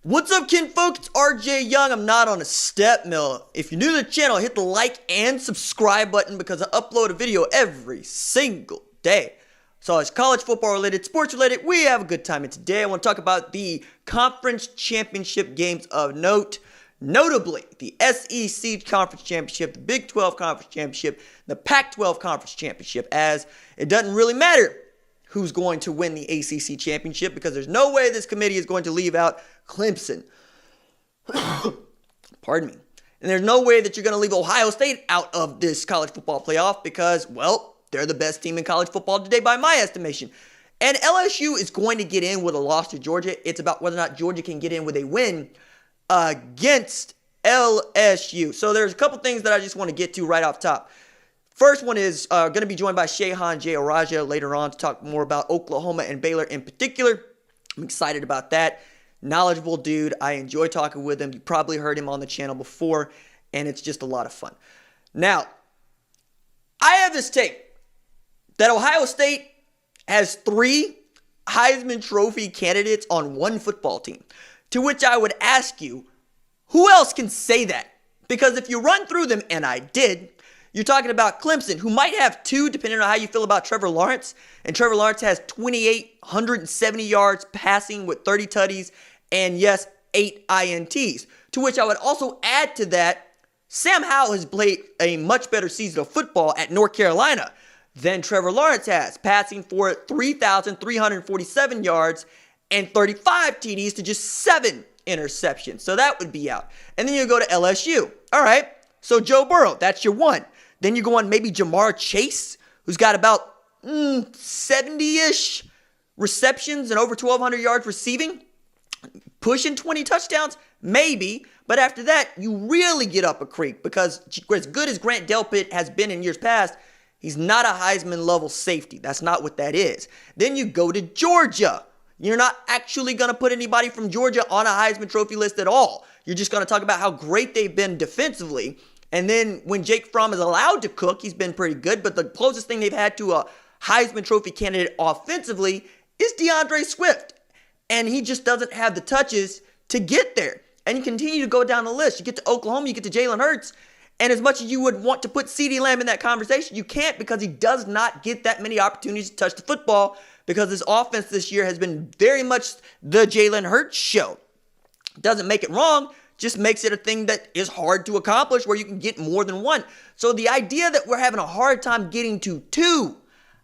What's up, kinfolk? It's RJ Young. I'm not on a step mill. If you're new to the channel, hit the like and subscribe button because I upload a video every single day. So it's college football related, sports related. We have a good time. And today I want to talk about the conference championship games of note. Notably, the SEC Conference Championship, the Big 12 Conference Championship, the Pac-12 Conference Championship, as it doesn't really matter who's going to win the ACC Championship because there's no way this committee is going to leave out Clemson. Pardon me. And there's no way that you're going to leave Ohio State out of this college football playoff because, well, they're the best team in college football today by my estimation. And LSU is going to get in with a loss to Georgia. It's about whether or not Georgia can get in with a win against LSU. So there's a couple things that I just want to get to right off top. First one is going to be joined by Shehan Jayaraja later on to talk more about Oklahoma and Baylor in particular. I'm excited about that. Knowledgeable dude. I enjoy talking with him. You probably heard him on the channel before, and it's just a lot of fun. Now, I have this take that Ohio State has 3 Heisman Trophy candidates on one football team, to which I would ask you, who else can say that? Because if you run through them, and I did, you're talking about Clemson, who might have 2, depending on how you feel about Trevor Lawrence. And Trevor Lawrence has 2,870 yards passing with 30 tutties and, yes, 8 INTs. To which I would also add to that, Sam Howell has played a much better season of football at North Carolina than Trevor Lawrence has, passing for 3,347 yards and 35 TDs to just 7 interceptions. So that would be out. And then you go to LSU. All right, so Joe Burrow, that's your one. Then you go on maybe Jamar Chase, who's got about 70-ish receptions and over 1,200 yards receiving. Pushing 20 touchdowns? Maybe. But after that, you really get up a creek because as good as Grant Delpit has been in years past, he's not a Heisman-level safety. That's not what that is. Then you go to Georgia. You're not actually going to put anybody from Georgia on a Heisman Trophy list at all. You're just going to talk about how great they've been defensively. And then when Jake Fromm is allowed to cook, he's been pretty good. But the closest thing they've had to a Heisman Trophy candidate offensively is DeAndre Swift. And he just doesn't have the touches to get there. And you continue to go down the list. You get to Oklahoma, you get to Jalen Hurts. And as much as you would want to put CeeDee Lamb in that conversation, you can't because he does not get that many opportunities to touch the football because his offense this year has been very much the Jalen Hurts show. Doesn't make it wrong. Just makes it a thing that is hard to accomplish where you can get more than one. So the idea that we're having a hard time getting to 2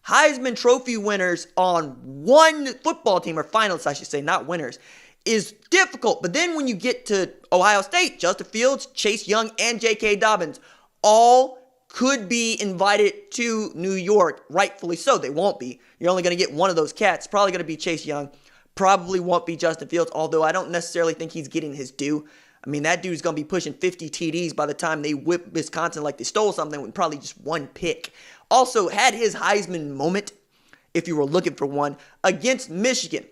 Heisman Trophy winners on one football team, or finalists, I should say, not winners, is difficult. But then when you get to Ohio State, Justin Fields, Chase Young, and J.K. Dobbins all could be invited to New York, rightfully so. They won't be. You're only going to get one of those cats. Probably going to be Chase Young. Probably won't be Justin Fields, although I don't necessarily think he's getting his due. I mean, that dude's going to be pushing 50 TDs by the time they whip Wisconsin like they stole something with probably just 1 pick. Also had his Heisman moment, if you were looking for one, against Michigan.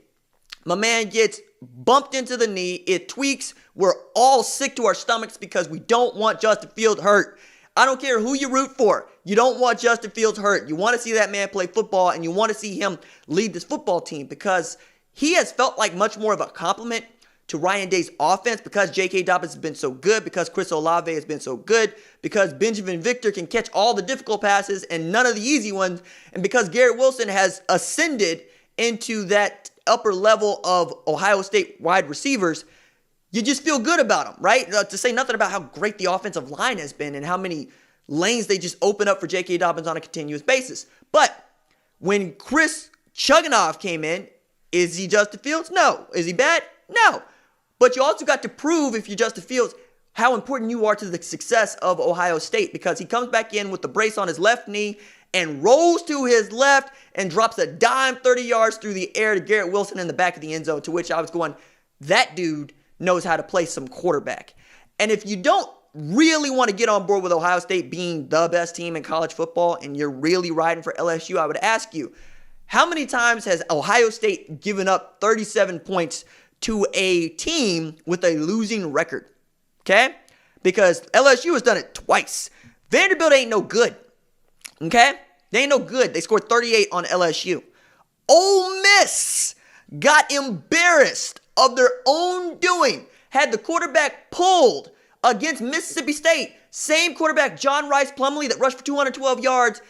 My man gets bumped into the knee. It tweaks. We're all sick to our stomachs because we don't want Justin Fields hurt. I don't care who you root for. You don't want Justin Fields hurt. You want to see that man play football, and you want to see him lead this football team because he has felt like much more of a compliment to Ryan Day's offense because J.K. Dobbins has been so good, because Chris Olave has been so good, because Benjamin Victor can catch all the difficult passes and none of the easy ones, and because Garrett Wilson has ascended into that upper level of Ohio State wide receivers. You just feel good about them, right? To say nothing about how great the offensive line has been and how many lanes they just open up for J.K. Dobbins on a continuous basis. But when Chris Chugunov came in, is he Justin Fields? No. Is he bad? No. But you also got to prove, if you're Justin Fields, how important you are to the success of Ohio State because he comes back in with the brace on his left knee and rolls to his left and drops a dime 30 yards through the air to Garrett Wilson in the back of the end zone, to which I was going, that dude knows how to play some quarterback. And if you don't really want to get on board with Ohio State being the best team in college football and you're really riding for LSU, I would ask you, how many times has Ohio State given up 37 points to a team with a losing record? Okay? Because LSU has done it twice. Vanderbilt ain't no good. Okay? They ain't no good. They scored 38 on LSU. Ole Miss got embarrassed of their own doing, had the quarterback pulled against Mississippi State. Same quarterback, John Rice Plumlee, that rushed for 212 yards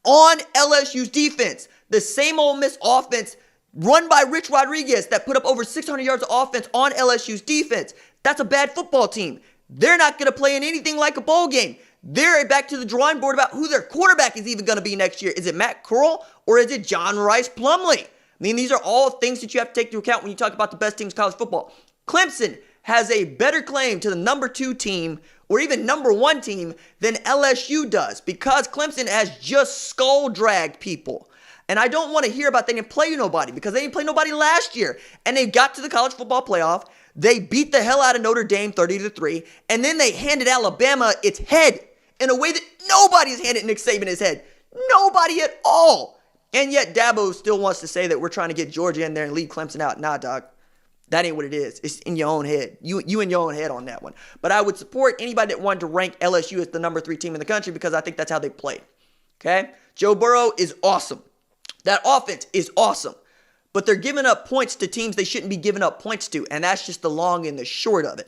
on LSU's defense. The same Ole Miss offense run by Rich Rodriguez that put up over 600 yards of offense on LSU's defense. That's a bad football team. They're not going to play in anything like a bowl game. They're back to the drawing board about who their quarterback is even going to be next year. Is it Matt Corral or is it John Rice Plumlee? I mean, these are all things that you have to take into account when you talk about the best teams in college football. Clemson has a better claim to the number 2 team or even number 1 team than LSU does because Clemson has just skull-dragged people. And I don't want to hear about they didn't play nobody because they didn't play nobody last year. And they got to the college football playoff. They beat the hell out of Notre Dame 30-3. And then they handed Alabama its head in a way that nobody's handed Nick Saban his head. Nobody at all. And yet Dabo still wants to say that we're trying to get Georgia in there and leave Clemson out. Nah, dog. That ain't what it is. It's in your own head. You in your own head on that one. But I would support anybody that wanted to rank LSU as the number 3 team in the country because I think that's how they played. Okay? Joe Burrow is awesome. That offense is awesome. But they're giving up points to teams they shouldn't be giving up points to. And that's just the long and the short of it.